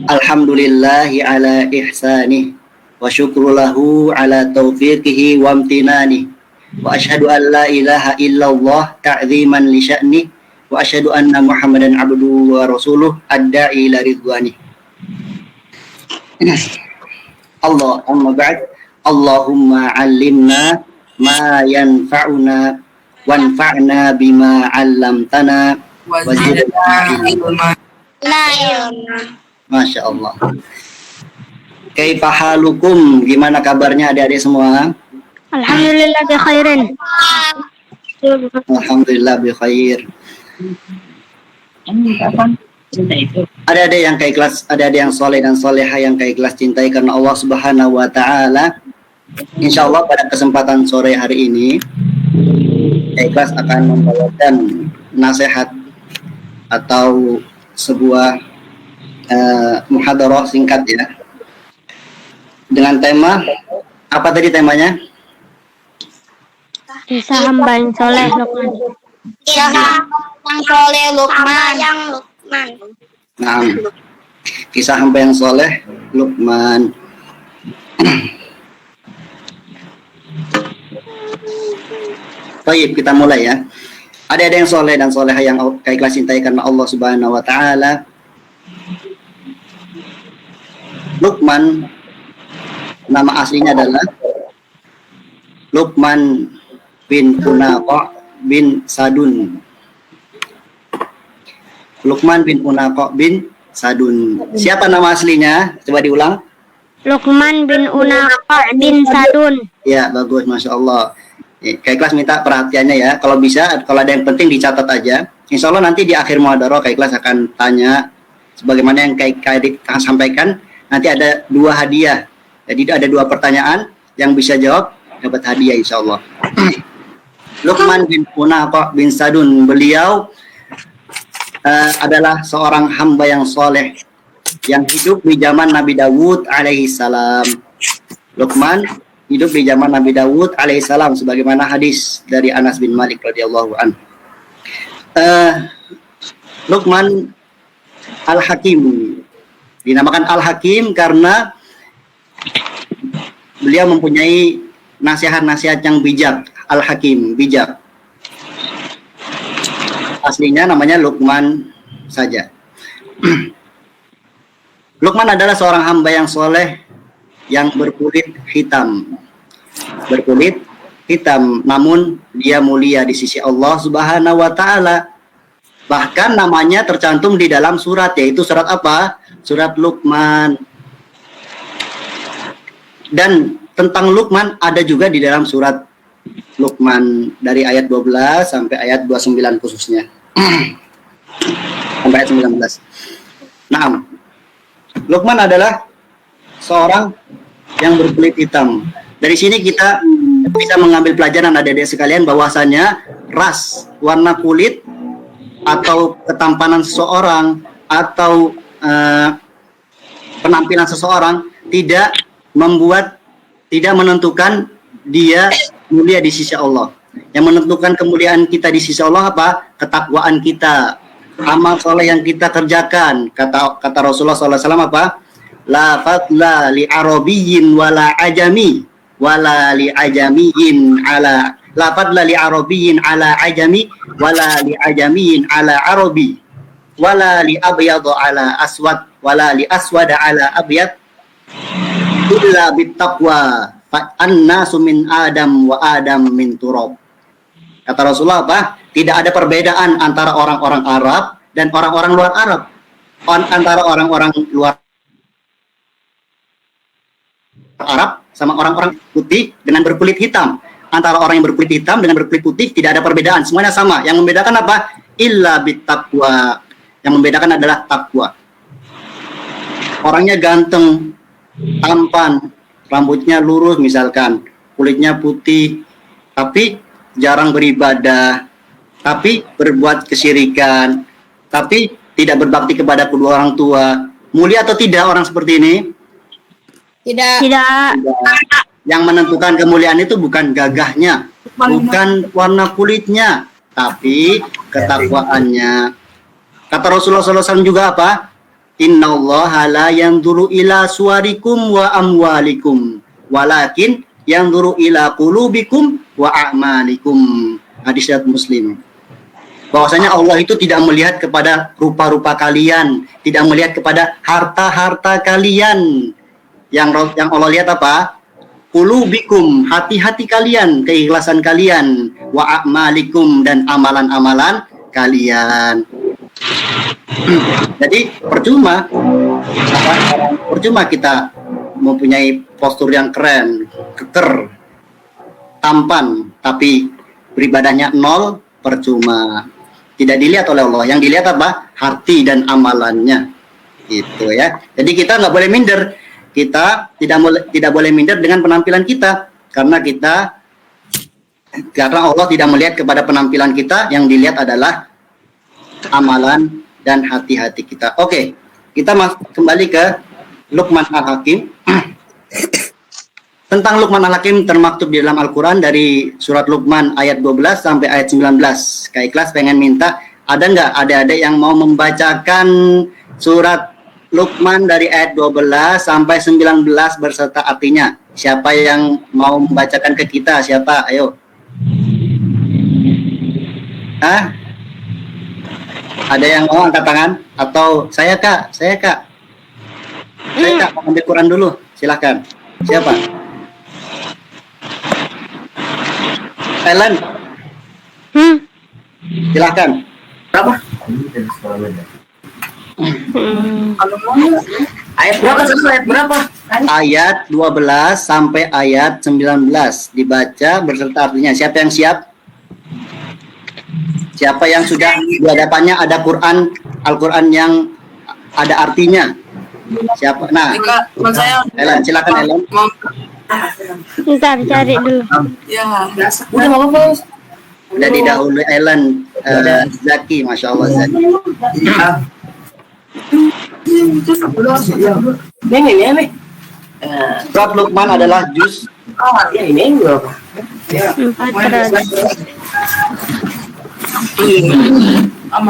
Alhamdulillahi ala ihsanih wa syukrulahu ala taufiqihi wa amtinani wa asyhadu an la ilaha illallah ta'ziman li sya'ni wa asyhadu anna Muhammadan abduhu wa rasuluh adda'i ila ridwani. Allahumma ba'd. Allahumma 'allimna ma yanfa'una wanfa'na bima 'allamtana wa zidna ilma. Masya Allah. Kaifa halukum? Gimana kabarnya adik-adik semua? Alhamdulillah bi khairin. Alhamdulillah bi khair. Ada yang keikhlas, ada yang soleh dan soleha yang keikhlas cintai karena Allah Subhanahu wa taala. Insyaallah pada kesempatan sore hari ini Keikhlas akan membawakan nasihat atau sebuah muhadarah singkat ya, dengan tema apa tadi temanya? Kisah hamba yang soleh Luqman. Kisah yang soleh Luqman. Nah, kisah hamba yang soleh Luqman. Baik, kita mulai ya. Ada yang soleh dan soleha yang Keikhlas cintai karena Allah Subhanahu wa taala. Luqman nama aslinya adalah Luqman bin Unaqa bin Sadun. Luqman bin Unaqa bin Sadun. Siapa nama aslinya? Coba diulang. Luqman bin Unaqa bin Sadun. Ya, bagus, Masya Allah. Keikhlas minta perhatiannya ya. Kalau bisa, kalau ada yang penting dicatat aja. Insya Allah nanti di akhir muhadarah Keikhlas akan tanya sebagaimana yang Keikhlas sampaikan. Nanti ada 2 hadiah. Jadi ada 2 pertanyaan, yang bisa jawab dapat hadiah insya Allah. Luqman bin Unaqa bin Sadun, beliau adalah seorang hamba yang soleh yang hidup di zaman Nabi Dawud alaihi salam. Luqman hidup di zaman Nabi Dawud alaihi salam sebagaimana hadis dari Anas bin Malik radhiyallahu anhu. Luqman Al-Hakim dinamakan Al-Hakim karena beliau mempunyai nasihat-nasihat yang bijak. Al-Hakim, bijak. Aslinya namanya Luqman saja. Luqman adalah seorang hamba yang soleh yang berkulit hitam. Berkulit hitam, namun dia mulia di sisi Allah Subhanahu wa taala. Bahkan namanya tercantum di dalam surat, yaitu surat apa? Surat Luqman. Dan tentang Luqman ada juga di dalam surat Luqman dari ayat 12 sampai ayat 29 khususnya. Sampai ayat 19. Nah, Luqman adalah seorang yang berkulit hitam. Dari sini kita bisa mengambil pelajaran adik-adik sekalian bahwasanya ras, warna kulit atau ketampanan seseorang atau penampilan seseorang tidak menentukan dia mulia di sisi Allah. Yang menentukan kemuliaan kita di sisi Allah apa? Ketakwaan kita, amal soleh yang kita kerjakan. Kata Rasulullah SAW apa? La fadla li arabiyyin wala ajami wala li ajamiyin ala la fadla li arabiyyin ala ajami wala li ajamiyin ala arabi wala li abyad ala aswad wala li aswad ala abyad illa bittaqwa fa annasu min adam wa adam min turab. Kata Rasulullah apa? Tidak ada perbedaan antara orang-orang Arab dan orang-orang luar Arab. Antara orang-orang luar Arab sama orang-orang putih dengan berkulit hitam. Antara orang yang berkulit hitam dengan berkulit putih tidak ada perbedaan, semuanya sama. Yang membedakan apa? Illa bittaqwa. Yang membedakan adalah takwa. Orangnya ganteng, tampan, rambutnya lurus misalkan, kulitnya putih, tapi jarang beribadah, tapi berbuat kesyirikan, tapi tidak berbakti kepada kedua orang tua. Mulia atau tidak orang seperti ini? Tidak. Yang menentukan kemuliaan itu bukan gagahnya, bukan warna kulitnya, tapi ketakwaannya. Kata Rasulullah SAW juga apa? Innallaha la yanzuru ila suwarikum wa amwalikum walakin yanzuru ila qulubikum wa a'malikum. Hadis riwayat Muslim. Bahwasanya Allah itu tidak melihat kepada rupa-rupa kalian, tidak melihat kepada harta-harta kalian. Yang Allah lihat apa? Qulubikum, hati-hati kalian, keikhlasan kalian, wa a'malikum, dan amalan-amalan kalian. Jadi percuma kita mempunyai postur yang keren, keker, tampan, tapi beribadahnya nol, percuma. Tidak dilihat oleh Allah. Yang dilihat apa? Hati dan amalannya. Gitu ya. Jadi kita nggak boleh minder. Kita tidak boleh minder dengan penampilan kita, karena Allah tidak melihat kepada penampilan kita. Yang dilihat adalah amalan dan hati-hati kita. Oke, kita kembali ke Luqman Al-Hakim. Tentang Luqman Al-Hakim termaktub di dalam Al-Quran dari surat Luqman ayat 12 sampai ayat 19. Kak Ikhlas pengen minta, ada nggak adik-adik yang mau membacakan surat Luqman dari ayat 12 sampai 19 berserta artinya? Siapa yang mau membacakan ke kita? Siapa? Ayo. Hah? Ada yang mau angkat tangan? Atau saya kak? Saya kak, ambil Quran dulu. Silahkan. Siapa? Ellen. Silahkan. Berapa? Ayat berapa sampai ayat berapa? Ayat 12 sampai ayat 19 dibaca berserta artinya. Siapa yang siap? Siapa yang sudah di hadapannya ada Al-Quran yang ada artinya? Siapa? Nah, Ellen, silakan Ellen. Bentar, cari dulu. Ya, udah mau bos. Udah didahului Ellen, Zaki, masya Allah Zaki. Ini. Surat Luqman adalah juz Ya ini berapa? 400.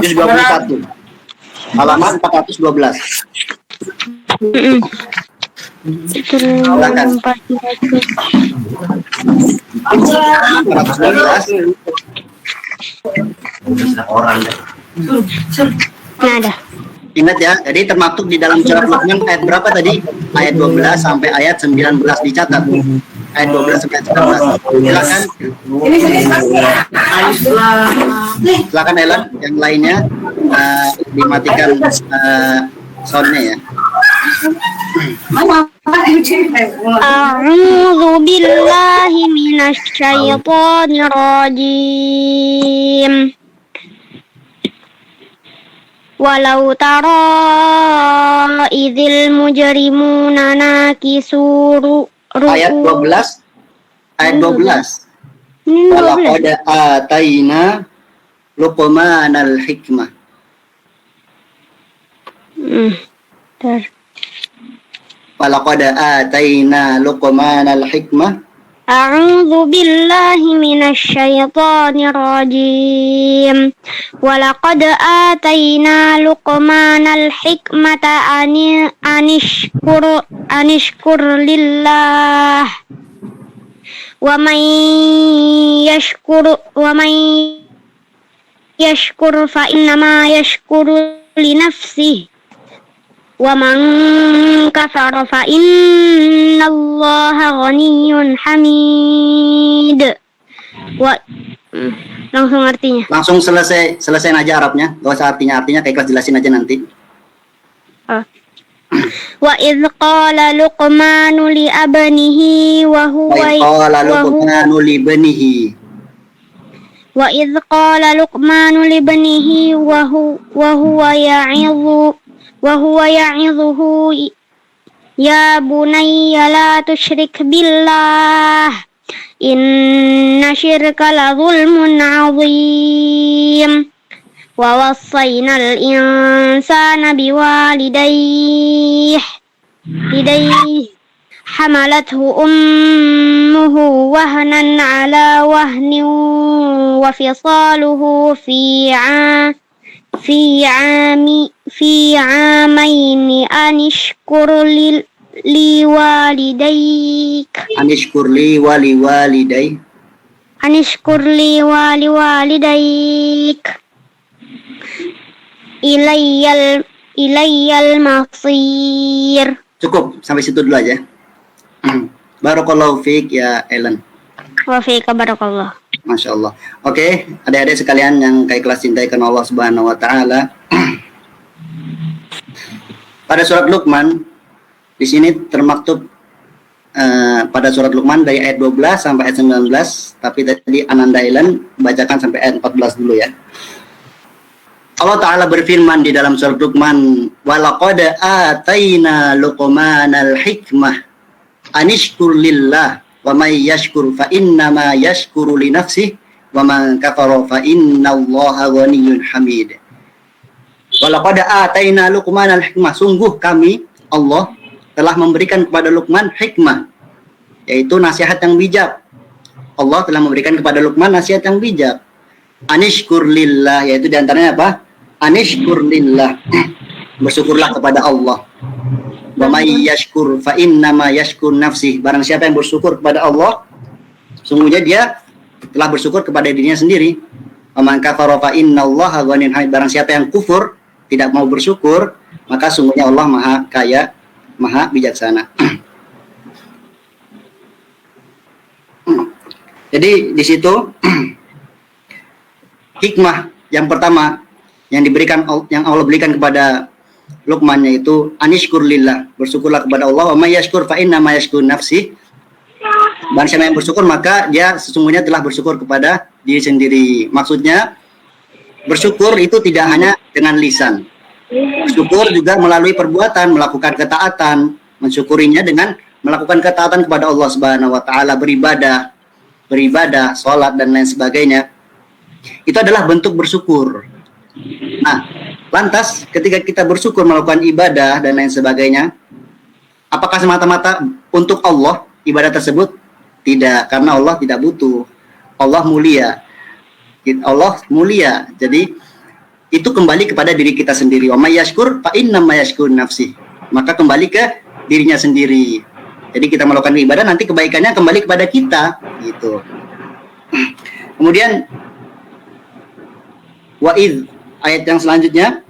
juz 21. Halaman 412. Silakan. 412. Ada. Ingat ya, jadi termaktub di dalam surat Luqman ayat berapa tadi? Ayat 12 sampai ayat 19 dicatat. Ayat 12 sampai ayat 19. Silakan Ellen, yang lainnya dimatikan soundnya ya. A'udzu billahi minasy syaithanir rajim. Walau tara idzil mujrimuna nakisuru Ayat 12. Ayat 12. Ini 12. Walaqad ataina Luqmanal hikmah. Bentar. Walaqad ataina Luqmanal hikmah. A'udzu billahi minasy syaithanir rajim. Walaqad ataina Luqmanal hikmata anishkur lillah. Wa man yashkur fa innama yashkuru li nafsihi. Wa man kafara fa innallaha ghaniyyun hamid. Langsung artinya. Langsung selesaiin aja Arabnya. Gak usah artinya kayak kelas jelasin aja nanti. Wa idz qala Luqmanu li abnihi wa huwa Wa idz qala Luqmanu li ibnihi wa huwa ya'idhuhu ya bunayya la tusyrik billah inna syirka la zulmun 'adzim wa wassaynal insana biwalidayhi hamalathu ummuhu wahnan 'ala wahnin wa fisaluhu fi في عامين أن اشكر لوالديك Anishkur li wali waliday. أن اشكر لي ولوالديك إلي المصير. Cukup sampai situ dulu aja. Barakallahu fiik ya Ellen. Wafika barakallah. Masya Allah. Oke, adik-adik sekalian yang kayak kelas cintai karena Allah Subhanahu Wa Taala. Pada surat Luqman di sini termaktub pada surat Luqman dari ayat 12 sampai ayat 19, tapi tadi Ananda Ellen bacakan sampai ayat 14 dulu ya. Allah Ta'ala berfirman di dalam surat Luqman, وَلَقَدْ آتَيْنَا لُقْمَانَ الْحِكْمَةِ أَنِشْكُرْ لِلَّهِ وَمَنْ يَشْكُرْ فَإِنَّمَا يَشْكُرُ لِنَفْسِهِ وَمَنْ كَفَرَ فَإِنَّ اللَّهَ غَنِيٌّ حَمِيدٌ. وَلَقَدْ آتَيْنَا لُقْمَانَ الْحِكْمَةِ, sungguh kami Allah telah memberikan kepada Luqman hikmah, yaitu nasihat yang bijak. Allah telah memberikan kepada Luqman nasihat yang bijak. Anishkur lillah, yaitu diantaranya apa? Anishkur lillah, bersyukurlah kepada Allah. Wa may yashkur fa innama yashkur nafsih, barang siapa yang bersyukur kepada Allah, sungguhnya dia telah bersyukur kepada dirinya sendiri. Wa man kafara fa innallaha ghaniyyun hamid, barang siapa yang kufur, tidak mau bersyukur, maka sungguhnya Allah Maha Kaya, Maha Bijaksana. Jadi di situ hikmah yang pertama yang diberikan, yang Allah berikan kepada Luqman, yaitu anishkur lillah, bersyukurlah kepada Allah. Wa may yashkur fa inna ma yashkur nafsi, barang siapa yang bersyukur maka dia sesungguhnya telah bersyukur kepada diri sendiri. Maksudnya bersyukur itu tidak hanya dengan lisan, bersyukur juga melalui perbuatan, melakukan ketaatan. Mensyukurinya dengan melakukan ketaatan kepada Allah Subhanahu Wa Taala, beribadah, sholat dan lain sebagainya. Itu adalah bentuk bersyukur. Nah, lantas ketika kita bersyukur melakukan ibadah dan lain sebagainya, apakah semata-mata untuk Allah ibadah tersebut? Tidak, karena Allah tidak butuh. Allah mulia. Allah mulia. Jadi itu kembali kepada diri kita sendiri. Wa may yashkur fa inna ma yashkur nafsi. Maka kembali ke dirinya sendiri. Jadi kita melakukan ibadah, nanti kebaikannya kembali kepada kita, gitu. Kemudian wa'idh, ayat yang selanjutnya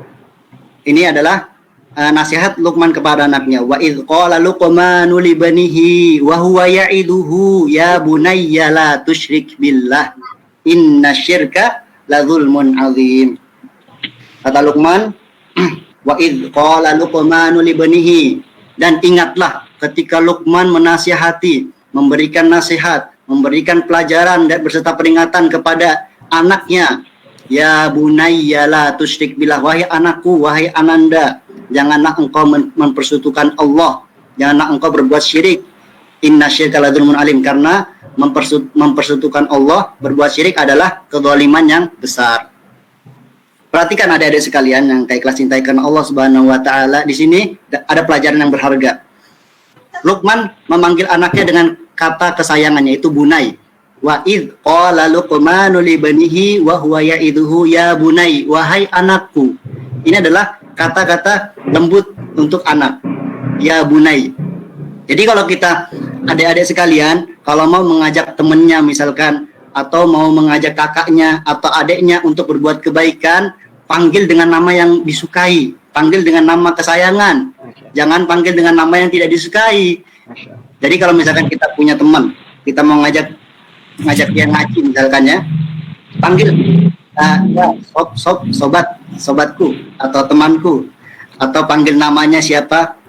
ini adalah nasihat Luqman kepada anaknya. Wa'idh qala Luqmanu li banihi wa huwa ya'iduhu ya bunayya la tusyrik billah innasyirka la dzulmun 'adzim. Kata Luqman, wa'idh qala Luqmanu li banihi, dan ingatlah ketika Luqman menasihati, memberikan nasihat, memberikan pelajaran dan berserta peringatan kepada anaknya. Ya bunayya la tusyrik billah, wahai anakku, wahai ananda, janganlah engkau mempersekutukan Allah, janganlah engkau berbuat syirik. Inna syirka la dzulmun alim, karena mempersekutukan Allah, berbuat syirik adalah kezaliman yang besar. Perhatikan adik-adik sekalian yang kayak kelas cintai karena Allah Subhanahu Wa Taala, di sini ada pelajaran yang berharga. Luqman memanggil anaknya dengan kata kesayangannya, itu bunai. Wa idh qala Luqmanu li banihi wa huwa ya'iduhu ya bunai, wahai anakku. Ini adalah kata-kata lembut untuk anak, ya bunai. Jadi kalau kita adik-adik sekalian, kalau mau mengajak temennya misalkan, atau mau mengajak kakaknya atau adiknya untuk berbuat kebaikan, panggil dengan nama yang disukai, panggil dengan nama kesayangan, jangan panggil dengan nama yang tidak disukai. Jadi kalau misalkan kita punya teman, kita mau ngajak dia ngaji misalkan ya, panggil ya, sobatku atau temanku, atau panggil namanya siapa,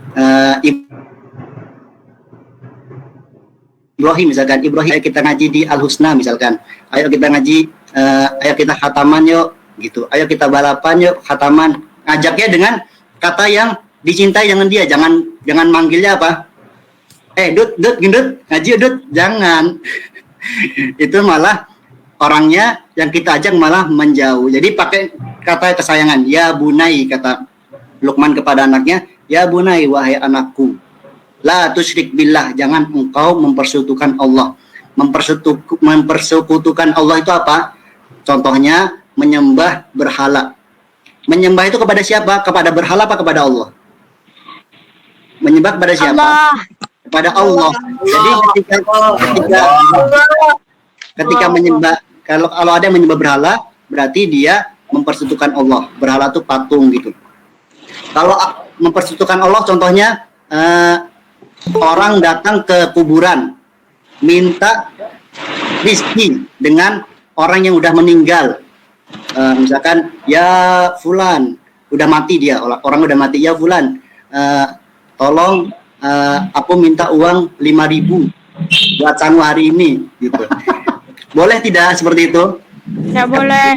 Ibrahim misalkan, Ibrahim, ayo kita ngaji di Al Husna misalkan, ayo kita ngaji, ayo kita khataman yuk gitu, ayo kita balapan yuk khataman. Ngajaknya dengan kata yang dicintai, jangan jangan manggilnya apa, dut gendut ngaji dut, jangan. Itu malah orangnya yang kita ajak malah menjauh. Jadi pakai kata kesayangan, ya bunai, kata Luqman kepada anaknya, ya bunai, wahai anakku, la tusyrik billah, jangan engkau mempersekutukan Allah. Mempersekutukan Allah itu apa? Contohnya menyembah berhala. Menyembah itu kepada siapa? Kepada berhala apa kepada Allah? Menyembah kepada siapa? Allah. Kepada Allah. Jadi ketika menyembah, kalau ada yang menyembah berhala, berarti dia mempersekutukan Allah. Berhala itu patung gitu. Kalau mempersekutukan Allah, contohnya orang datang ke kuburan minta rezeki dengan orang yang udah meninggal. Misalkan ya fulan udah mati, dia orang udah mati, ya fulan tolong aku minta uang 5.000 buat sangu hari ini gitu. Boleh tidak seperti itu? Nggak boleh.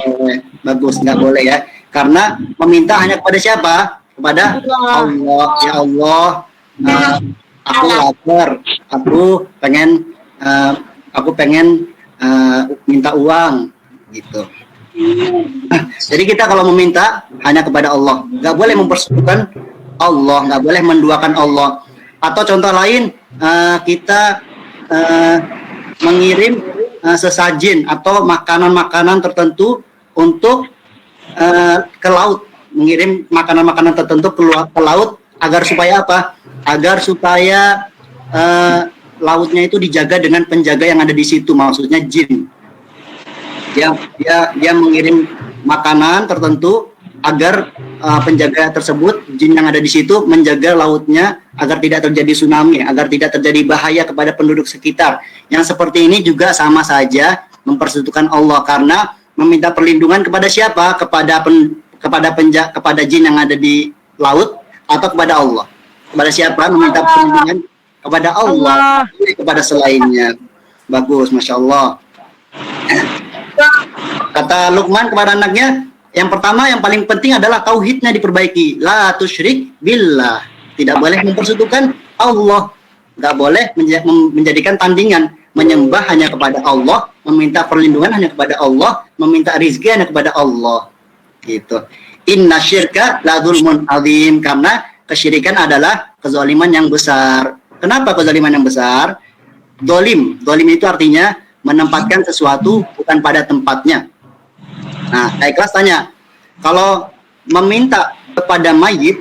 Bagus, nggak boleh ya, karena meminta hanya kepada siapa? Kepada Allah. Ya Allah, aku lapar, aku pengen minta uang gitu. Jadi kita kalau meminta hanya kepada Allah, nggak boleh mempersekutukan Allah, nggak boleh menduakan Allah. Atau contoh lain, kita mengirim sesajen atau makanan-makanan tertentu untuk ke laut, mengirim makanan-makanan tertentu ke laut agar supaya apa? Agar supaya lautnya itu dijaga dengan penjaga yang ada di situ, maksudnya jin. Dia mengirim makanan tertentu agar penjaga tersebut, jin yang ada di situ, menjaga lautnya agar tidak terjadi tsunami, agar tidak terjadi bahaya kepada penduduk sekitar. Yang seperti ini juga sama saja mempersekutukan Allah, karena meminta perlindungan kepada siapa? Kepada jin yang ada di laut atau kepada Allah? Kepada siapa meminta perlindungan? Kepada Allah, kepada selainnya. Bagus, Masya Allah. Kata Luqman kepada anaknya, yang pertama, yang paling penting adalah tauhidnya diperbaiki. La tusyrik billah. Tidak boleh mempersekutukan Allah. Tidak boleh menjadikan tandingan. Menyembah hanya kepada Allah, meminta perlindungan hanya kepada Allah, meminta rizki hanya kepada Allah. Gitu. Inna syirka la dzulmun azim, karena kesyirikan adalah kezaliman yang besar. Kenapa kezaliman yang besar? Dolim itu artinya menempatkan sesuatu bukan pada tempatnya. Nah, ikhlas tanya, kalau meminta kepada mayit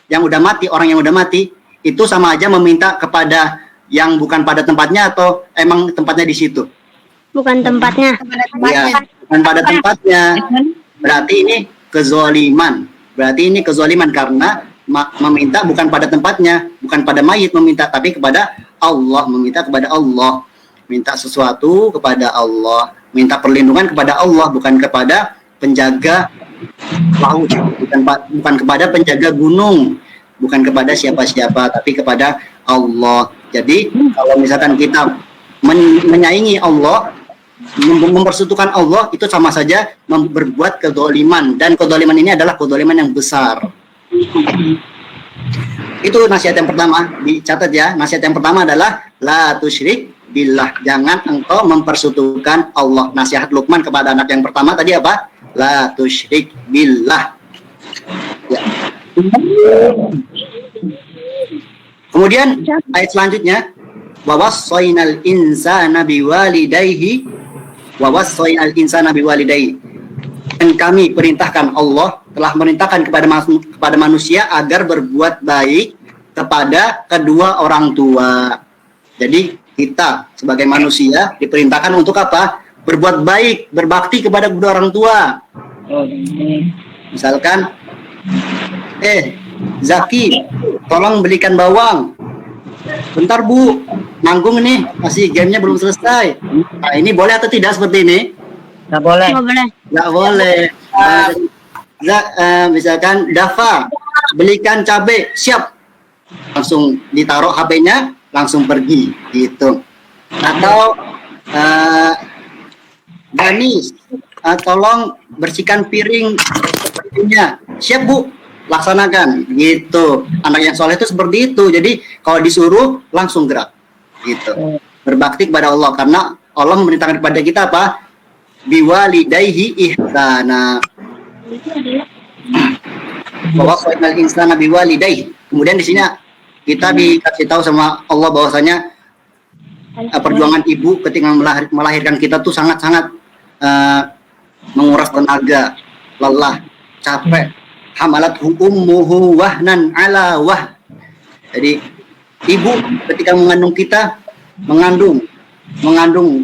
yang udah mati, orang yang udah mati, itu sama aja meminta kepada yang bukan pada tempatnya atau emang tempatnya di situ? Bukan tempatnya. Ya, bukan pada tempatnya. Berarti ini kezaliman. Karena meminta bukan pada tempatnya, bukan pada mayit meminta, tapi kepada Allah, meminta kepada Allah. Minta sesuatu kepada Allah, minta perlindungan kepada Allah, bukan kepada penjaga laut, bukan kepada penjaga gunung, bukan kepada siapa-siapa, tapi kepada Allah. Jadi kalau misalkan kita menyaingi Allah, mempersekutukan Allah, itu sama saja berbuat kezaliman, dan kezaliman ini adalah kezaliman yang besar. Itu nasihat yang pertama, dicatat ya. Nasihat yang pertama adalah la tusyrik billah, jangan engkau mempersekutukan Allah. Nasihat Luqman kepada anak yang pertama tadi apa? La tusyrik billah. Ya. Kemudian ayat selanjutnya, wa wassaynal insana biwalidayhi, dan kami perintahkan, Allah telah merintahkan kepada manusia agar berbuat baik kepada kedua orang tua. Jadi kita sebagai manusia diperintahkan untuk apa? Berbuat baik, berbakti kepada kedua orang tua. Misalkan, Zaki, tolong belikan bawang. Bentar Bu, nanggung nih, masih gamenya belum selesai. Nah, ini boleh atau tidak seperti ini? Nggak boleh. Nggak boleh. Misalkan Dafa, belikan cabai, siap. Langsung ditaruh HP-nya, langsung pergi gitu. Atau Danis, tolong bersihkan piringnya, siap Bu, laksanakan gitu. Anak yang soleh itu seperti itu. Jadi kalau disuruh langsung gerak gitu. Berbakti kepada Allah, karena Allah memerintahkan kepada kita apa? Biwalidayhi ihsana. Wa wasainal insana biwalidayhi. Kemudian di sini kita dikasih tahu sama Allah bahwasanya perjuangan ibu ketika melahirkan kita tuh sangat-sangat menguras tenaga, lelah. capek. Hamalathu ummuhu wahnan ala wah. Jadi ibu ketika mengandung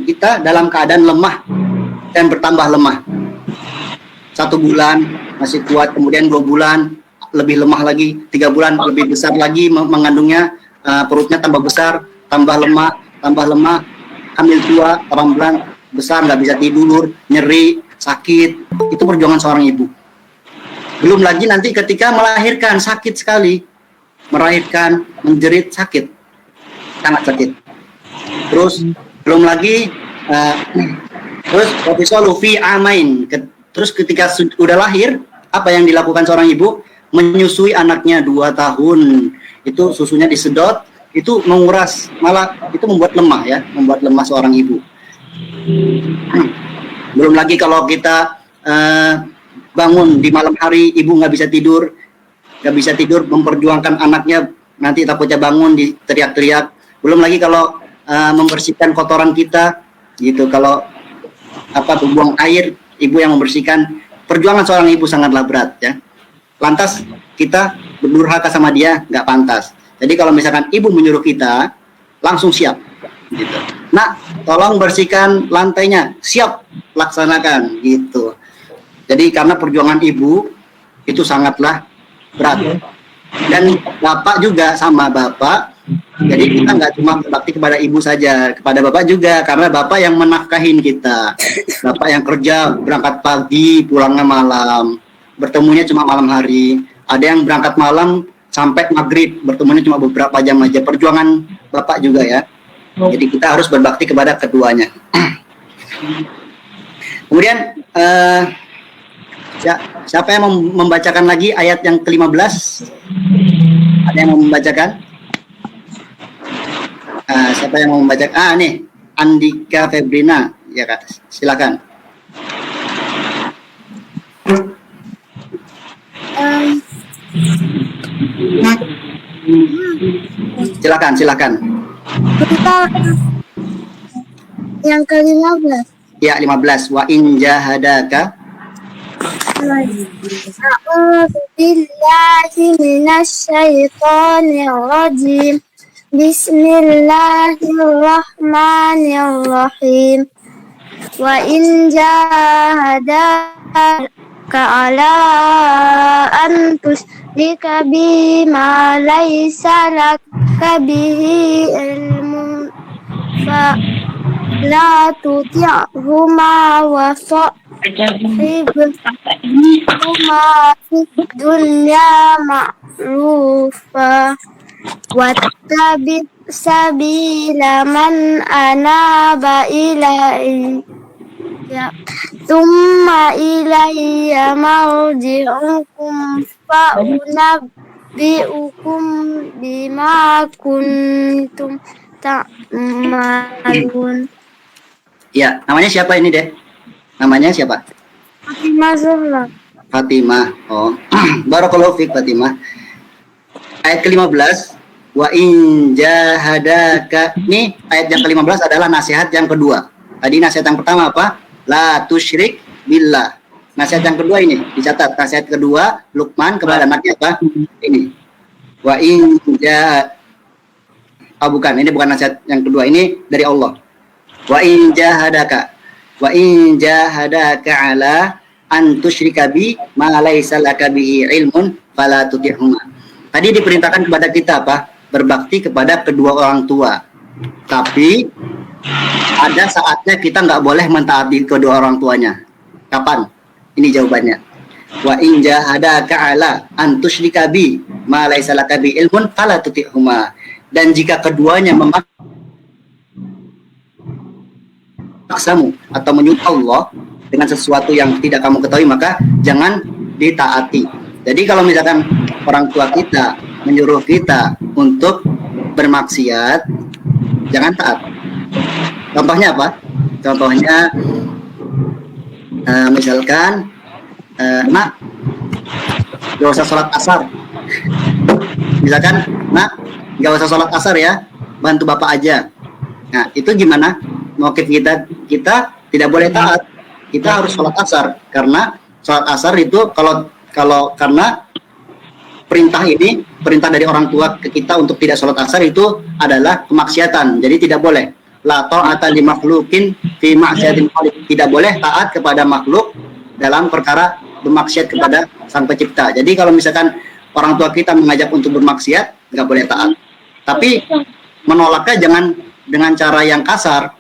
kita dalam keadaan lemah dan bertambah lemah. 1 bulan masih kuat, kemudian 2 bulan lebih lemah lagi, 3 bulan lebih besar lagi mengandungnya, perutnya tambah besar, tambah lemah, hamil tua, 8 bulan besar, nggak bisa tidur, nyeri, sakit. Itu perjuangan seorang ibu. Belum lagi nanti ketika melahirkan, sakit sekali. Melahirkan, menjerit, sakit. Sangat sakit. Terus, belum lagi, terus, wafisalu fi amain. Terus ketika sudah lahir, apa yang dilakukan seorang ibu? Menyusui anaknya 2 tahun. Itu susunya disedot, itu menguras, malah itu membuat lemah seorang ibu. Belum lagi kalau kita bangun di malam hari, ibu nggak bisa tidur, memperjuangkan anaknya, nanti takutnya bangun teriak-teriak. Belum lagi kalau membersihkan kotoran kita, gitu. Kalau buang air, ibu yang membersihkan. Perjuangan seorang ibu sangatlah berat, ya. Lantas kita berdurhaka sama dia, nggak pantas. Jadi kalau misalkan ibu menyuruh kita, langsung siap, gitu. Nah, tolong bersihkan lantainya, siap, laksanakan, gitu. Jadi karena perjuangan ibu itu sangatlah berat. Dan bapak juga sama bapak. Jadi kita nggak cuma berbakti kepada ibu saja, kepada bapak juga, karena bapak yang menafkahin kita. Bapak yang kerja berangkat pagi, pulangnya malam, bertemunya cuma malam hari. Ada yang berangkat malam sampai maghrib, bertemunya cuma beberapa jam aja. Perjuangan bapak juga, ya. Jadi kita harus berbakti kepada keduanya. Kemudian siapa yang membacakan lagi ayat yang ke-15? Ada yang mau membacakan? Siapa yang mau membacakan? Nih, Andika Febrina, ya Kak, silakan. Silakan. Yang ke-15. Ya, 15. Wa in jahadaka. A'udzu billahi minasyaitonir rajim. Bismillahirrahmanirrahim. Wa in jahadaka ala an tusyrika bima laysa laka bihi ilmun fa la tuti'huma wa sahibhuma fid dunya ma'rufa wattabi' sabila man anaba ilayya thumma ilayya marji'ukum fa unabbi'ukum bima kuntum ta'malun. Ya, namanya siapa ini, Dek? Namanya siapa? Fatimah Zuhra. Fatimah. Oh, barakallahu fiik Fatimah. Ayat ke-15, wa in jahadaka. Ini ayat yang ke-15 adalah nasihat yang kedua. Tadi nasihat yang pertama apa? La tusyrik billah. Nasihat yang kedua ini dicatat. Nasihat kedua Luqman kepada anaknya apa? Ini. Wa in bukan, ini bukan nasihat yang kedua, ini dari Allah. Wa in jahadaka ala an tusyrika bi ma laysa laka bihi ilmun fala tuti'huma. Tadi diperintahkan kepada kita apa? Berbakti kepada kedua orang tua. Tapi ada saatnya kita nggak boleh mentaati kedua orang tuanya. Kapan? Ini jawabannya. Wa in jahadaka ala an tusyrika bi ma laysa laka bihi ilmun fala tuti'huma. Dan jika keduanya memaksamu atau menyuruh Allah dengan sesuatu yang tidak kamu ketahui, maka jangan ditaati. Jadi kalau misalkan orang tua kita menyuruh kita untuk bermaksiat, jangan taat. Contohnya apa? Contohnya misalkan nak, gak usah sholat asar. Misalkan nak, gak usah sholat asar ya, bantu bapak aja. Nah, itu gimana? Motif kita tidak boleh taat. Kita harus sholat asar, karena sholat asar itu kalau karena perintah dari orang tua ke kita untuk tidak sholat asar itu adalah kemaksiatan. Jadi tidak boleh. La ta'ata li makhluqin fi ma'siyatil khaliq. Tidak boleh taat kepada makhluk dalam perkara bermaksiat kepada Sang Pencipta. Jadi kalau misalkan orang tua kita mengajak untuk bermaksiat, nggak boleh taat. Tapi menolaknya jangan dengan cara yang kasar.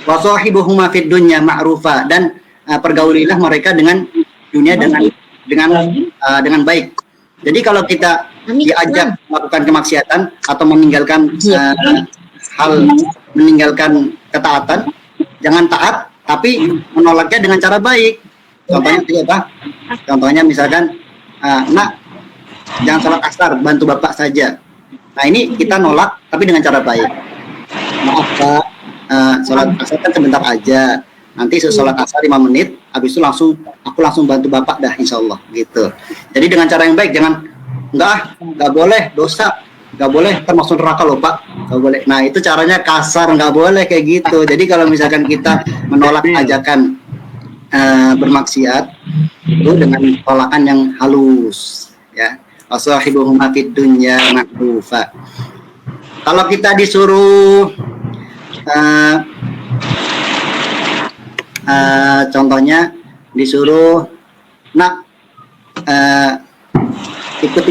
Wa sahibuhuma fid dunya ma'rufa, dan pergaulilah mereka dengan dunia dengan baik. Jadi kalau kita diajak melakukan kemaksiatan atau meninggalkan ketaatan, jangan taat, tapi menolaknya dengan cara baik. Contohnya apa? Contohnya misalkan, nak, jangan sholat asar, bantu bapak saja. Nah ini kita nolak, tapi dengan cara baik. Maaf Pak, sholat asar kan sebentar aja. Nanti sholat asar 5 menit, habis itu aku langsung bantu bapak dah, insya Allah gitu. Jadi dengan cara yang baik, jangan nggak boleh, dosa, nggak boleh, termasuk neraka loh Pak, nggak boleh. Nah itu caranya kasar, nggak boleh kayak gitu. Jadi kalau misalkan kita menolak ajakan bermaksiat itu dengan tolakan yang halus, ya. Wasahibuhuma fid dunya ma'rufa. Kalau kita disuruh contohnya disuruh nak ikut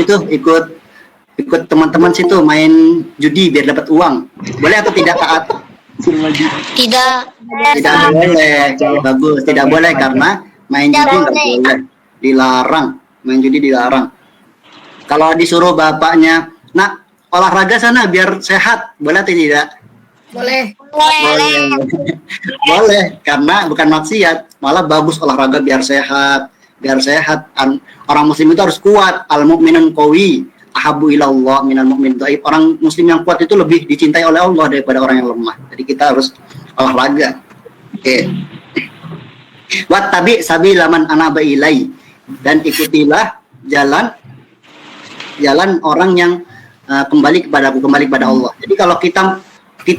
teman-teman situ main judi biar dapat uang, boleh atau tidak taat? Tidak Boleh. Bagus, tidak boleh karena main judi nggak boleh, dilarang. Main judi dilarang. Kalau disuruh bapaknya, nak olahraga sana biar sehat, boleh atau tidak? boleh. Boleh, karena bukan maksiat, malah bagus olahraga biar sehat. Orang muslim itu harus kuat. Al mu'minun qawi ahabbu ilallah minal mu'min dhaif. Orang muslim yang kuat itu lebih dicintai oleh Allah daripada orang yang lemah. Jadi kita harus olahraga. Oke. Wattabi sabila man anaba ilai, dan ikutilah jalan orang yang kembali kepada Allah. Jadi kalau kita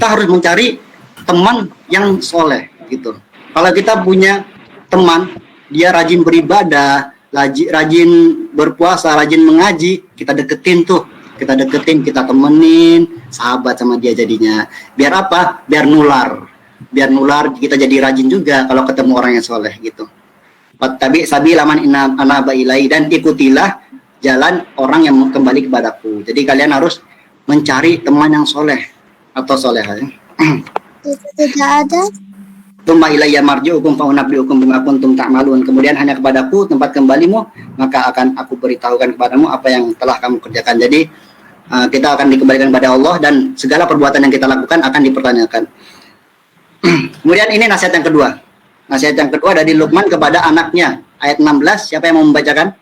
harus mencari teman yang soleh gitu. Kalau kita punya teman, dia rajin beribadah, rajin berpuasa, rajin mengaji, kita deketin, kita temenin, sahabat sama dia jadinya. Biar apa? Biar nular, kita jadi rajin juga kalau ketemu orang yang soleh gitu. Tapi sabila man anaba ilai, dan ikutilah jalan orang yang kembali kepadaku. Jadi kalian harus mencari teman yang soleh atau solehah. Tidak ada. Tsumma ilayya marji'ukum fa unabbi'ukum bima kuntum ta'malun. Kemudian hanya kepadaku tempat kembalimu, maka akan aku beritahukan kepadamu apa yang telah kamu kerjakan. Jadi kita akan dikembalikan kepada Allah, dan segala perbuatan yang kita lakukan akan dipertanyakan. Kemudian ini nasihat yang kedua. Nasihat yang kedua dari Luqman kepada anaknya, ayat 16. Siapa yang mau membacakan?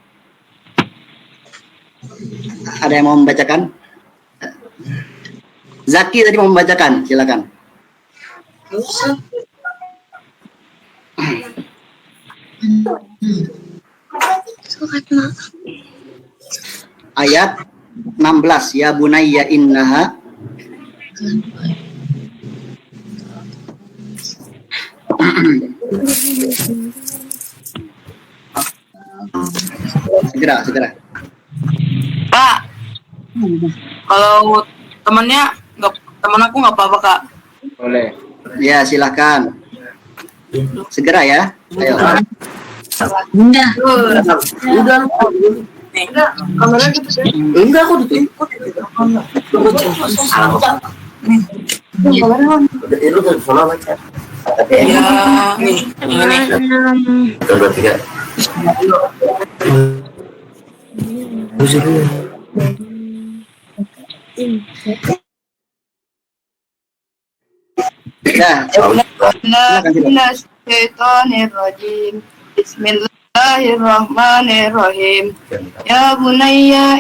Ada yang mau membacakan? Zaki tadi mau membacakan, silakan. Ayat 16, ya bunayya innaha segera. Kak, kalau teman aku nggak apa-apa Kak. Boleh. Ya silakan. Segera ya. Ayo. Udah. Kameranya gitu sih. Enggak, aku diikut. Ya, nih, ini. Ya. Bismillahirrahmanirrahim. Ya bunayya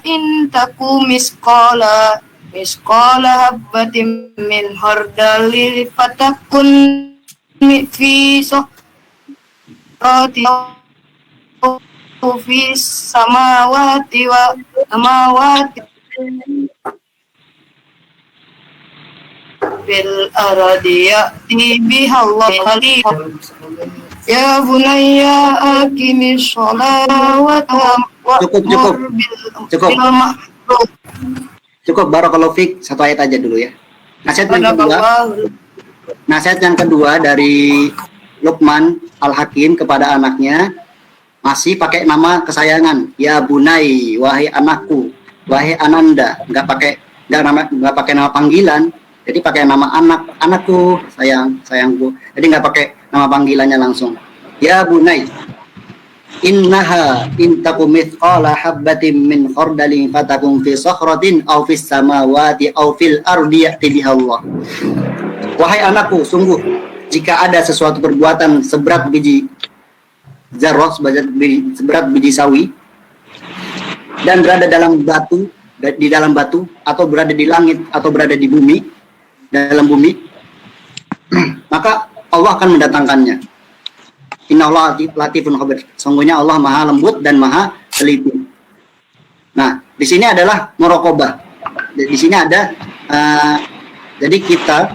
in taku misqala habbatin min khardalin fatakun fi fi samawati bil ardi ya'ti bihallahu Ya bunayya aqimis sholawata Cukup. Cukup, barakallahu fik. Satu ayat aja dulu ya. Nasihat yang kedua dari Luqman Al-Hakim kepada anaknya, masih pakai nama kesayangan. Ya bunai, wahai anakku, wahai Ananda. Nggak pakai nama panggilan. Jadi pakai nama anakku, sayangku. Jadi nggak pakai nama panggilannya langsung. Ya bunai, innaha intaku mithqala habbatin min khardalin fatakum fi sakhratin aw fis samawati aw fil ardi ya'ti biha Allah. Wahai anakku, sungguh jika ada sesuatu perbuatan seberat biji zarrah, seberat biji sawi, dan berada di dalam batu atau berada di langit atau berada di bumi, dalam bumi, maka Allah akan mendatangkannya. Innallaha latifun khabir. Sungguhnya Allah Maha lembut dan Maha teliti. Nah, di sini adalah muraqabah. Di sini ada jadi kita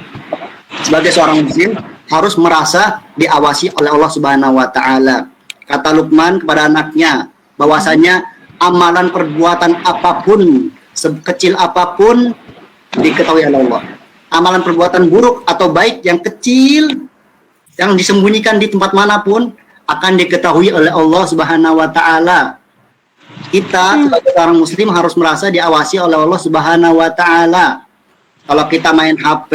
sebagai seorang muslim harus merasa diawasi oleh Allah Subhanahu wa taala. Kata Luqman kepada anaknya bahwasanya amalan perbuatan apapun, sekecil apapun, diketahui oleh Allah. Amalan perbuatan buruk atau baik yang kecil yang disembunyikan di tempat manapun akan diketahui oleh Allah Subhanahu wa taala. Kita sebagai orang muslim harus merasa diawasi oleh Allah Subhanahu wa taala. Kalau kita main HP,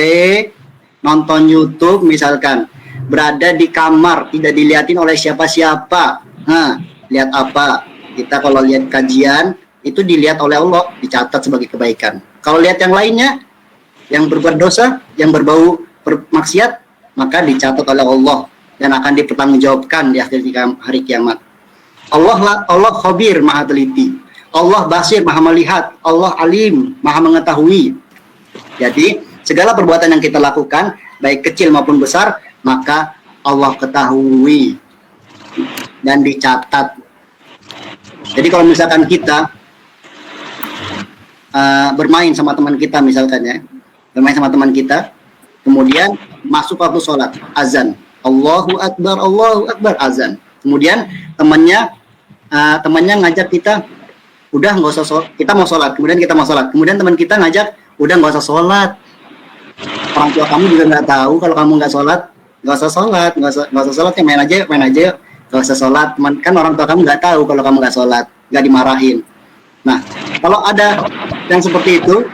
nonton YouTube misalkan, berada di kamar, tidak dilihatin oleh siapa-siapa. Lihat apa? Kita kalau lihat kajian, itu dilihat oleh Allah, dicatat sebagai kebaikan. Kalau lihat yang lainnya, yang berbuat dosa, yang berbau maksiat, maka dicatat oleh Allah dan akan dipertanggungjawabkan di akhir hari kiamat. Allah khabir, Maha teliti. Allah basir, Maha melihat. Allah alim, Maha mengetahui. Jadi segala perbuatan yang kita lakukan, baik kecil maupun besar, maka Allah ketahui dan dicatat. Jadi kalau misalkan kita bermain sama teman kita misalkan ya, kemudian masuk waktu sholat, azan, Allahu Akbar, azan. Kemudian temannya ngajak kita, udah nggak usah sholat, kita mau sholat. Kemudian kita mau sholat. Kemudian teman kita ngajak, udah nggak usah sholat. Orang tua kamu juga nggak tahu kalau kamu nggak sholat, nggak usah sholat, ya main aja, nggak usah sholat. Kan orang tua kamu nggak tahu kalau kamu nggak sholat, nggak dimarahin. Nah, kalau ada yang seperti itu,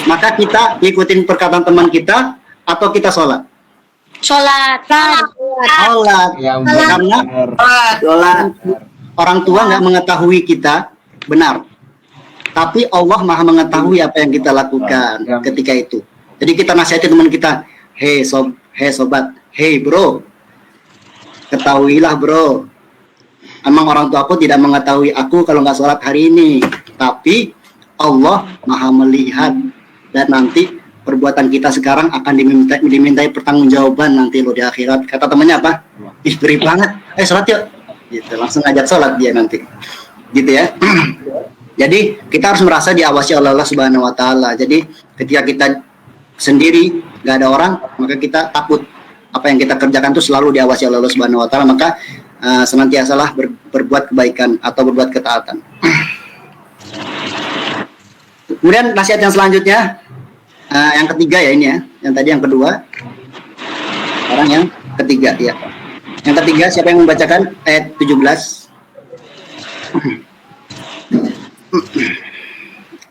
maka kita ikutin perkataan teman kita atau kita sholat. Karena orang tua nggak mengetahui kita benar, tapi Allah Maha mengetahui apa yang kita lakukan ketika itu. Jadi kita nasihati teman kita, hey sobat, hey bro, ketahuilah bro, emang orang tua aku tidak mengetahui aku kalau nggak sholat hari ini, tapi Allah Maha melihat dan nanti perbuatan kita sekarang akan dimintai pertanggungjawaban nanti lo di akhirat. Kata temannya apa? Ih, beri banget. Sholat yuk. Gitu, langsung ajak sholat dia nanti. Gitu ya. Jadi kita harus merasa diawasi oleh Allah Subhanahu wa taala. Jadi ketika kita sendiri, nggak ada orang, maka kita takut apa yang kita kerjakan itu selalu diawasi oleh Allah Subhanahu wa taala, maka senantiasalah berbuat kebaikan atau berbuat ketaatan. Kemudian nasihat yang selanjutnya, yang ketiga ya ini ya, yang tadi yang kedua, sekarang yang ketiga ya. Yang ketiga, siapa yang membacakan ayat 17?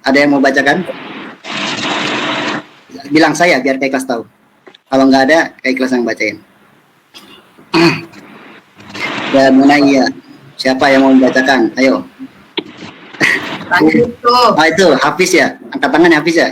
Ada yang mau bacakan? Bilang saya biar Kak Ikhlas tahu. Kalau nggak ada, Kak Ikhlas yang bacain. Ya Munaya, siapa yang mau membacakan? Ayo. Itu Hafiz ya, angkat tangan ya Hafiz ya.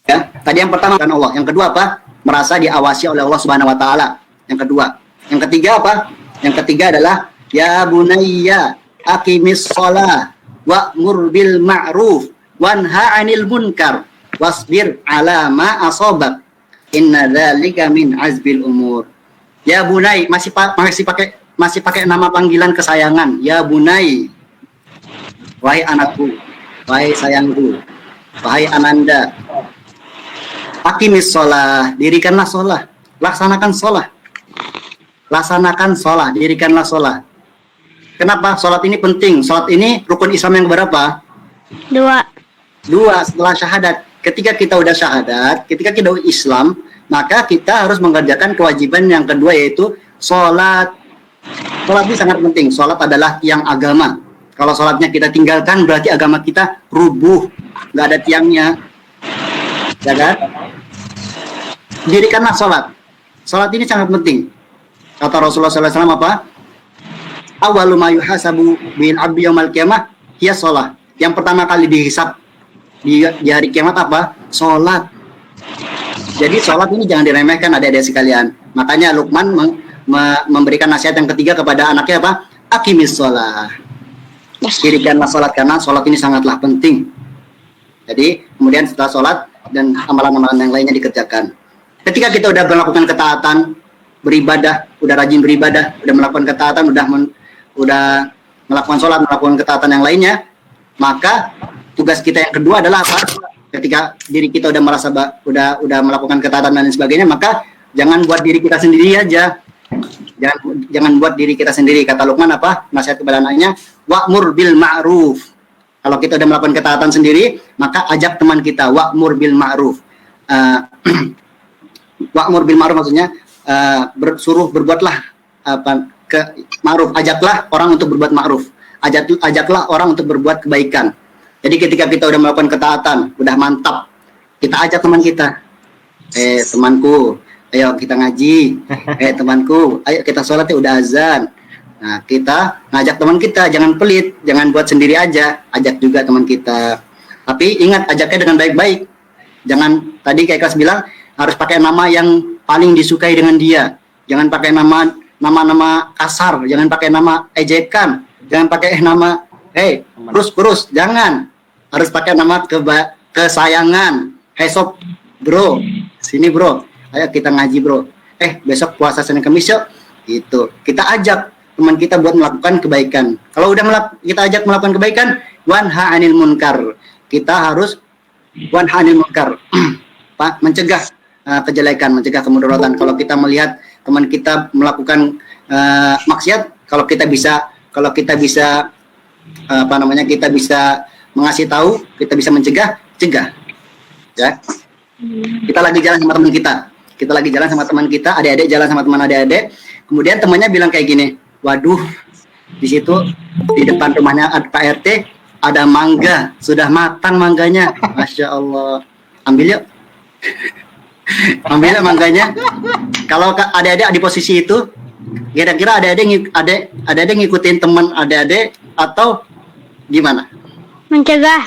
Ya, tadi yang pertama kan Allah, yang kedua apa? Merasa diawasi oleh Allah Subhanahu wa taala. Yang kedua. Yang ketiga apa? Yang ketiga adalah ya bunayya aqimis shalah wa'mur bil ma'ruf wanha 'anil munkar wasbir 'ala ma asabak. Inna dzalika min azbil umur. Ya bunai, masih pakai masih pakai nama panggilan kesayangan, ya bunai, wahai anakku, wahai sayangku, wahai Ananda. Aqimis sholah, dirikanlah sholah, laksanakan sholah, laksanakan sholah, dirikanlah sholah. Kenapa sholat ini penting? Sholat ini rukun Islam yang berapa? 2. 2 setelah syahadat. Ketika kita udah syahadat, ketika kita udah Islam, maka kita harus mengerjakan kewajiban yang kedua, yaitu sholat. Sholat ini sangat penting. Sholat adalah tiang agama. Kalau sholatnya kita tinggalkan, berarti agama kita rubuh, nggak ada tiangnya, ya kan? Dirikanlah sholat. Sholat ini sangat penting. Kata Rasulullah SAW apa? Awalu ma yuhasabu bil abdi yaumal qiyamah hiya sholat. Yang pertama kali dihisab di hari kiamat apa? Sholat. Jadi sholat ini jangan diremehkan adik-adik sekalian. Makanya Luqman memberikan nasihat yang ketiga kepada anaknya apa? Aqimis sholat. Dirikanlah sholat karena sholat ini sangatlah penting. Jadi kemudian setelah sholat dan amalan-amalan yang lainnya dikerjakan. Ketika kita udah melakukan ketaatan, beribadah, udah rajin beribadah, udah melakukan ketaatan, udah melakukan sholat, melakukan ketaatan yang lainnya, maka tugas kita yang kedua adalah apa? Ketika diri kita udah merasa udah melakukan ketaatan dan sebagainya, maka jangan buat diri kita sendiri aja. Jangan buat diri kita sendiri. Kata Luqman apa? Nasihat kepada anaknya, wa'mur bil ma'ruf. Kalau kita udah melakukan ketaatan sendiri, maka ajak teman kita, wa'mur bil ma'ruf. Wa'mur bil ma'ruf maksudnya suruh berbuatlah ma'ruf. Ajaklah orang untuk berbuat ma'ruf. Ajaklah orang untuk berbuat kebaikan. Jadi ketika kita udah melakukan ketaatan, udah mantap, kita ajak teman kita. Temanku, ayo kita ngaji. Temanku, ayo kita sholat ya, udah azan. Nah, kita ngajak teman kita, jangan pelit, jangan buat sendiri aja, ajak juga teman kita. Tapi ingat, ajaknya dengan baik-baik. Jangan, tadi kayak Kelas bilang, harus pakai nama yang paling disukai dengan dia. Jangan pakai nama kasar, jangan pakai nama ejekan, jangan pakai nama, kurus, jangan. Harus pakai nama kesayangan. Sob, bro, sini bro, ayo kita ngaji bro. Besok puasa Senin Kamis yuk. Gitu. Kita ajak teman kita buat melakukan kebaikan. Kalau udah kita ajak melakukan kebaikan, wanha 'anil munkar. Kita harus wanha 'anil munkar. Mencegah kejelekan, mencegah kemudaratan. Kalau kita melihat teman kita melakukan maksiat, kalau kita bisa kita bisa mengasih tahu, kita bisa mencegah, cegah. Ya. Kita lagi jalan sama teman kita, adik-adik jalan sama teman adik-adik, kemudian temannya bilang kayak gini, waduh, di situ di depan rumahnya Pak RT ada mangga, sudah matang mangganya, masya Allah, ambil yuk, ambil yuk mangganya. Kalau adik-adik di posisi itu, kira-kira adik-adik ngikutin teman adik-adik atau gimana? Mencegah.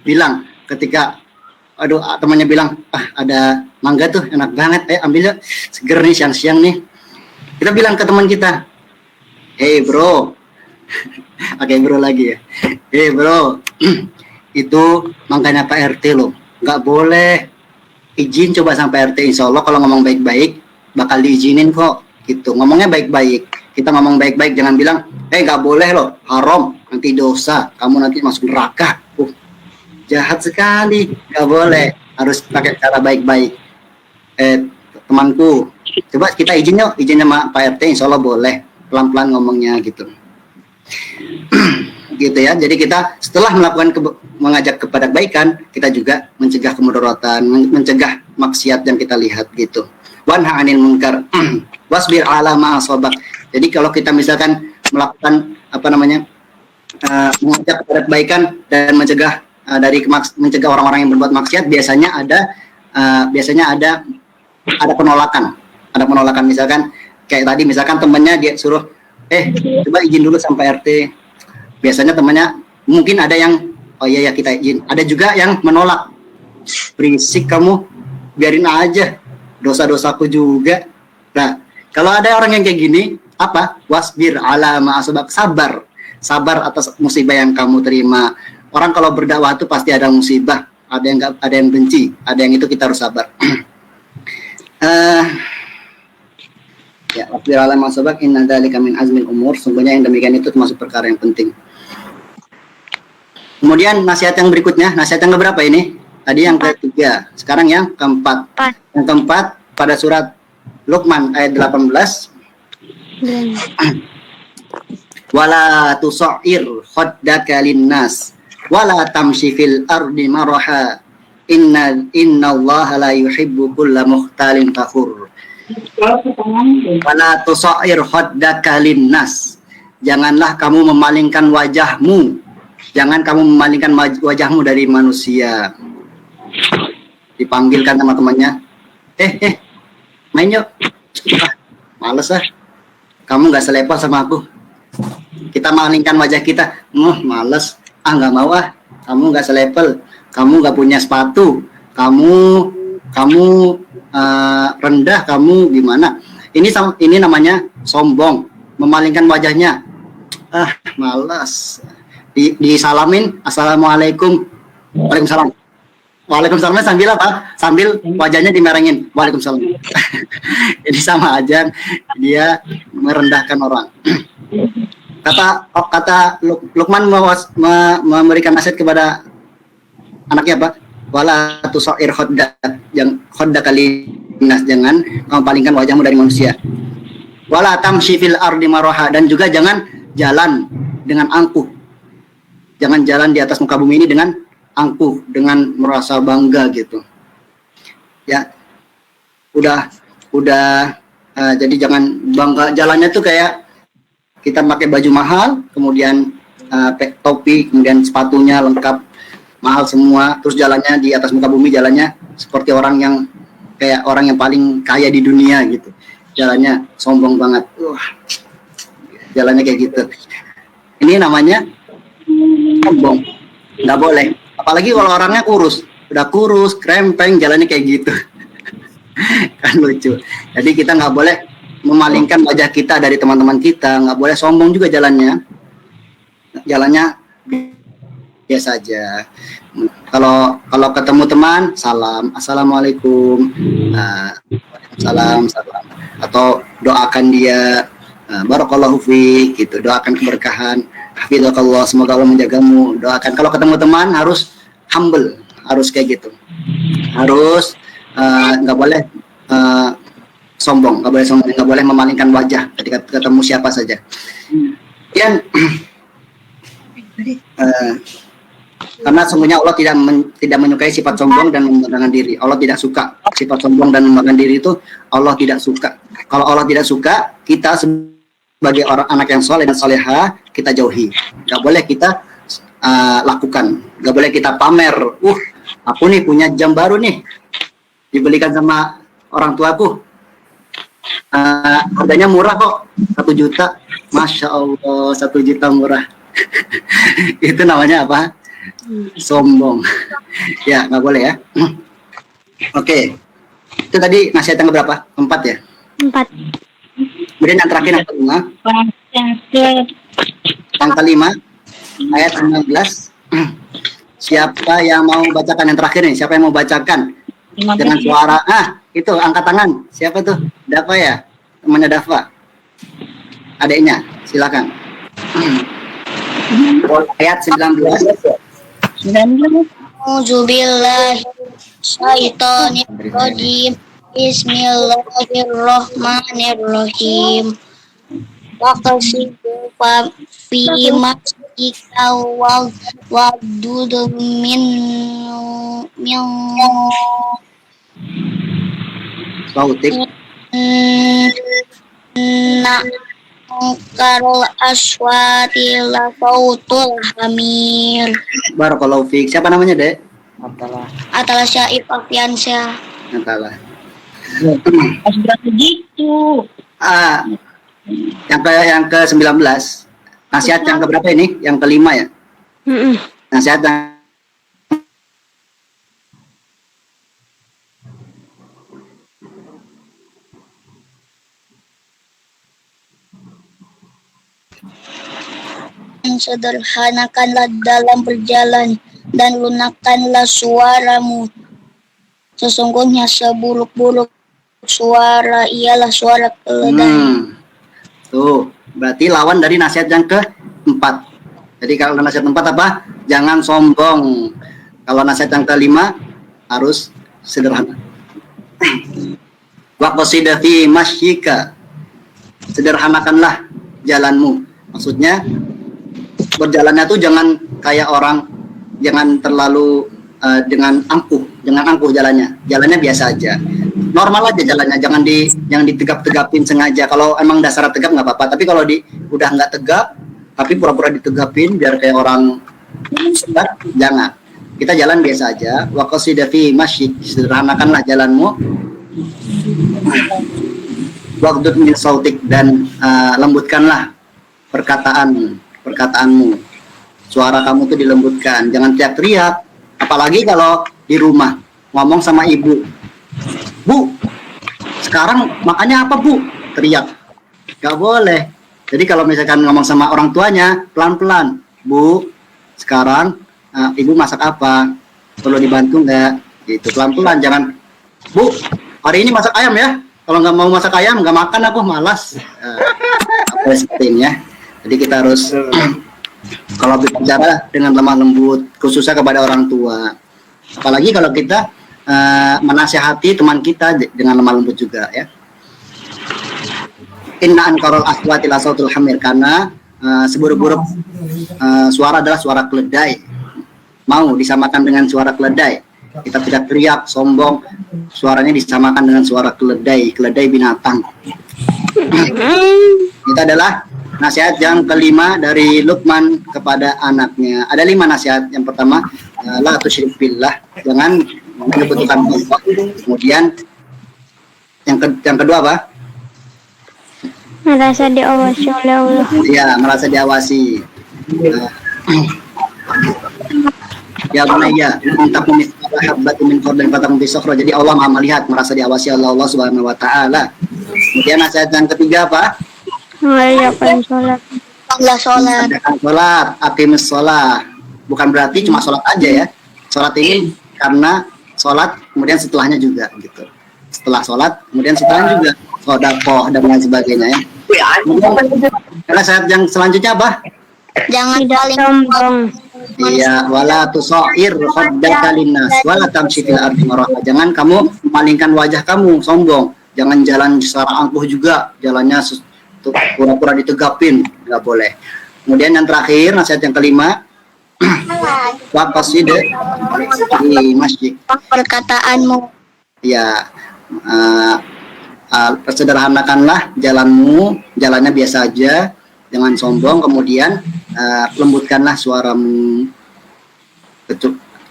Bilang ketika temannya bilang, ada mangga tuh enak banget, ambil yuk, seger nih siang-siang nih. Kita bilang ke teman kita, hey bro, pakai bro lagi ya, hey bro, itu mangganya Pak RT loh, nggak boleh, izin coba sama Pak RT, insya Allah kalau ngomong baik-baik bakal diizinin kok, gitu. Ngomongnya baik-baik, kita ngomong baik-baik, jangan bilang, nggak boleh loh, haram, nanti dosa, kamu nanti masuk neraka, jahat sekali, nggak boleh, harus pakai cara baik-baik. Temanku, coba kita izin sama Pak RT, insya Allah boleh, pelan-pelan ngomongnya gitu. Gitu ya, jadi kita setelah mengajak kepada kebaikan, kita juga mencegah kemudaratan, mencegah maksiat yang kita lihat gitu. Wanha 'anil munkar, wasbir 'ala ma asabak. Jadi kalau kita misalkan melakukan mengajak kepada kebaikan dan mencegah orang-orang yang berbuat maksiat, biasanya ada penolakan. Ada penolakan, misalkan kayak tadi, misalkan temennya dia suruh coba izin dulu sampai RT. Biasanya temennya mungkin ada yang oh iya ya kita izin. Ada juga yang menolak. Berisik kamu, biarin aja. Dosa-dosaku juga. Nah, kalau ada orang yang kayak gini, apa? Wasbir 'ala ma asabak, sabar atas musibah yang kamu terima. Orang kalau berdakwah itu pasti ada musibah, ada yang benci, ada yang itu kita harus sabar. Ya. Ya, wasbir ala ma sabaq inna dzalika min azmil umur. Sungguhnya yang demikian itu termasuk perkara yang penting. Kemudian nasihat yang berikutnya, nasihat yang keberapa ini? Tadi yang ketiga, sekarang yang keempat. Yang keempat pada surat Luqman ayat 18. Wala tusair khaddaka linnas wala tamshi fil ardi maraha innallaha la yuhibbu kulla mukhtalin fakhur. Wala tusair khaddaka linnas. Janganlah kamu memalingkan wajahmu. Jangan kamu memalingkan wajahmu dari manusia. Dipanggilkan sama temannya. Main yuk. Males ah. Kamu nggak selevel sama aku. Kita malingkan wajah kita. Males. Nggak mau ah. Kamu nggak selevel. Kamu nggak punya sepatu. Kamu rendah. Kamu gimana? Ini namanya sombong. Memalingkan wajahnya. Malas. Disalamin. Assalamualaikum. Waalaikumsalam. Waalaikumsalam sambil apa? Sambil wajahnya dimerengin. Waalaikumsalam. Jadi sama aja dia merendahkan orang. Kata Luqman memberikan nasihat kepada anaknya apa? Wala tusair khodda kali nas, jangan kamu palingkan wajahmu dari manusia. Wala tamshi fil ardi maraha, dan juga jangan jalan dengan angkuh. Jangan jalan di atas muka bumi ini dengan angkuh, dengan merasa bangga gitu. Ya, udah. Jadi jangan bangga jalannya tuh kayak kita pakai baju mahal, kemudian topi, kemudian sepatunya lengkap mahal semua, terus jalannya di atas muka bumi jalannya seperti orang yang kayak orang yang paling kaya di dunia gitu. Jalannya sombong banget. Jalannya kayak gitu. Ini namanya sombong. Nggak boleh. Apalagi kalau orangnya kurus, udah kurus, krempeng, jalannya kayak gitu. Kan lucu. Jadi kita nggak boleh memalingkan wajah kita dari teman-teman kita, nggak boleh sombong juga jalannya. Jalannya biasa aja. Kalau ketemu teman, salam, assalamualaikum, salam, atau doakan dia, barakallahu fiik, gitu, doakan keberkahan. Hafidzakallah, semoga Allah menjagamu. Doakan. Kalau ketemu teman harus humble, harus kayak gitu. Harus nggak boleh sombong, nggak boleh memalingkan wajah ketika ketemu siapa saja. Dan karena sungguhnya Allah tidak menyukai sifat sombong dan membanggakan diri. Allah tidak suka sifat sombong dan membanggakan diri itu. Allah tidak suka. Kalau Allah tidak suka, kita sebagai orang anak yang soleh dan soleha, kita jauhi. Gak boleh kita lakukan. Gak boleh kita pamer. Aku nih punya jam baru nih, dibelikan sama orang tuaku. Harganya murah kok, 1 juta. Masya Allah, 1 juta murah. Itu namanya apa? Sombong. Ya, nggak boleh ya. Oke. Itu tadi nasihat yang berapa? 4 ya? 4. Kemudian yang terakhir yang kelima. Yang kelima, ayat 19. Siapa yang mau bacakan yang terakhir nih? Siapa yang mau bacakan? Dengan suara. Itu angkat tangan. Siapa tuh? Dafa ya? Temannya Dafa. Adiknya, silakan. Ayat 19. Auzubillahi syaitonir rajim. Bismillahirrahmanirrahim. Waqasidu fi masjika wadud min Sautik. Karol aswati la fautul hamir. Barakallahu fiik. Siapa namanya, Dek? Atala Syaib Alfiansyah. Natalah. Gitu. Yang ke-19. Nasihat yang keberapa ini? Yang kelima ya? Nasihat yang sederhanakanlah dalam berjalan dan lunakkanlah suaramu. Sesungguhnya seburuk-buruk suara ialah suara keledai. Tuh, berarti lawan dari nasihat yang keempat. Jadi kalau nasihat keempat apa? Jangan sombong. Kalau nasihat yang kelima harus sederhana. Wa qasida fi masyika. Sederhanakanlah jalanmu. Maksudnya berjalannya tuh jangan kayak orang, jangan terlalu dengan angkuh, jangan angkuh jalannya. Jalannya biasa aja. Normal aja jalannya, jangan ditegap-tegapin sengaja. Kalau emang dasar tegap nggak apa-apa, tapi kalau udah nggak tegap tapi pura-pura ditegapin biar kayak orang sebat, jangan. Kita jalan biasa aja. Wa qasida fi masyik, sederhanakanlah jalanmu. Waqdud min sautik, dan lembutkanlah perkataanmu. Suara kamu tuh dilembutkan, jangan teriak-teriak. Apalagi kalau di rumah ngomong sama ibu, Bu, sekarang makannya apa, Bu? Teriak. Gak boleh. Jadi kalau misalkan ngomong sama orang tuanya, pelan-pelan. Bu, sekarang ibu masak apa? Perlu dibantu nggak? Gitu, pelan-pelan. Jangan, Bu, hari ini masak ayam ya? Kalau nggak mau masak ayam, nggak makan aku, malas. Apa ya? Jadi kita harus kalau bicara dengan lemah lembut, khususnya kepada orang tua. Apalagi kalau kita menasihati teman kita dengan lemah lembut juga ya. Inna ankarul aswati la sautul hamir, karena seburuk-buruk suara adalah suara keledai. Mau disamakan dengan suara keledai. Kita tidak teriak, sombong, suaranya disamakan dengan suara keledai binatang. Itu adalah nasihat yang kelima dari Luqman kepada anaknya. Ada 5 nasihat. Yang pertama, la tusyrik billah, jangan menyebutkan Allah. Kemudian yang kedua apa? Merasa diawasi oleh Allah. Ya, merasa diawasi. Ya bunayya, minta pemisah habat min khardal fatakun fi sakhra. Jadi Allah Maha melihat, merasa diawasi oleh Allah Subhanahu wa taala. Kemudian nasihat yang ketiga apa? Mengerjakan sholat. Sholat. Aqimus sholat. Bukan berarti cuma sholat aja ya. Sholat ini karena sholat kemudian setelahnya juga gitu. Setelah sholat kemudian setelahnya juga sedekah dan lain sebagainya ya. Nasihat yang selanjutnya apa? Jangan Tidak paling sombong. Iya, wala tusair khaddaka linnas wala tamshi fil ardi maraha. Jangan kamu memalingkan wajah kamu sombong. Jangan jalan secara angkuh juga, jalannya pura-pura ditegapin, nggak boleh. Kemudian yang terakhir, nasihat yang kelima, wa qasid di masjid. perkataanmu. Ya, sederhanakanlah jalanmu, jalannya biasa aja, jangan sombong. Kemudian lembutkanlah suaramu,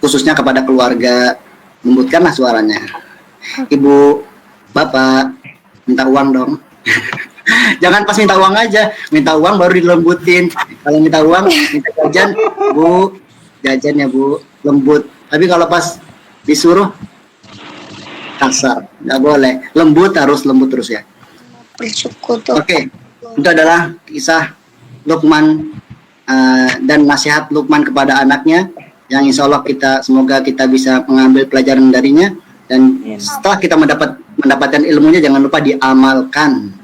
khususnya kepada keluarga, lembutkanlah suaranya. Ibu, bapak, minta uang dong. Jangan pas minta uang aja, minta uang baru dilembutin. Kalau minta uang, minta jajan, Bu, jajan ya Bu, lembut. Tapi kalau pas disuruh kasar, nggak boleh. Lembut, harus lembut terus ya. Bersyukur. Oke, itu adalah kisah Luqman dan nasihat Luqman kepada anaknya, yang insya Allah semoga kita bisa mengambil pelajaran darinya, dan setelah kita mendapatkan ilmunya jangan lupa diamalkan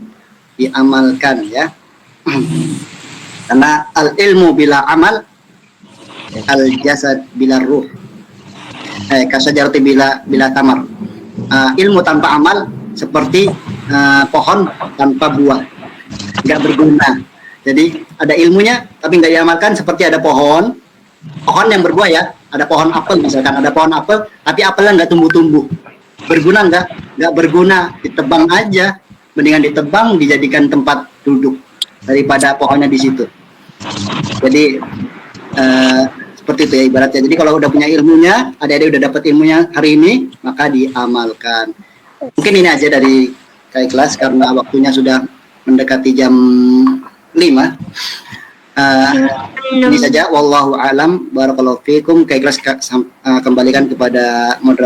ya. Karena al ilmu bila amal, al jasad bila ruh, kasajarati bila tamar. Ilmu tanpa amal seperti pohon tanpa buah, nggak berguna. Jadi ada ilmunya tapi nggak diamalkan, seperti ada pohon yang berbuah ya. Ada pohon apel misalkan, ada pohon apel tapi apelnya nggak tumbuh-tumbuh. Berguna nggak berguna, ditebang aja. Mendingan ditebang, dijadikan tempat duduk daripada pohonnya di situ. Jadi seperti itu ya ibaratnya. Jadi kalau udah punya ilmunya, adik-adik udah dapat ilmunya hari ini, maka diamalkan. Mungkin ini aja dari Kak Ikhlas karena waktunya sudah mendekati jam 5. Ini saja, wallahu alam, barakallahu fikum. Kak Ikhlas kembalikan kepada moderator.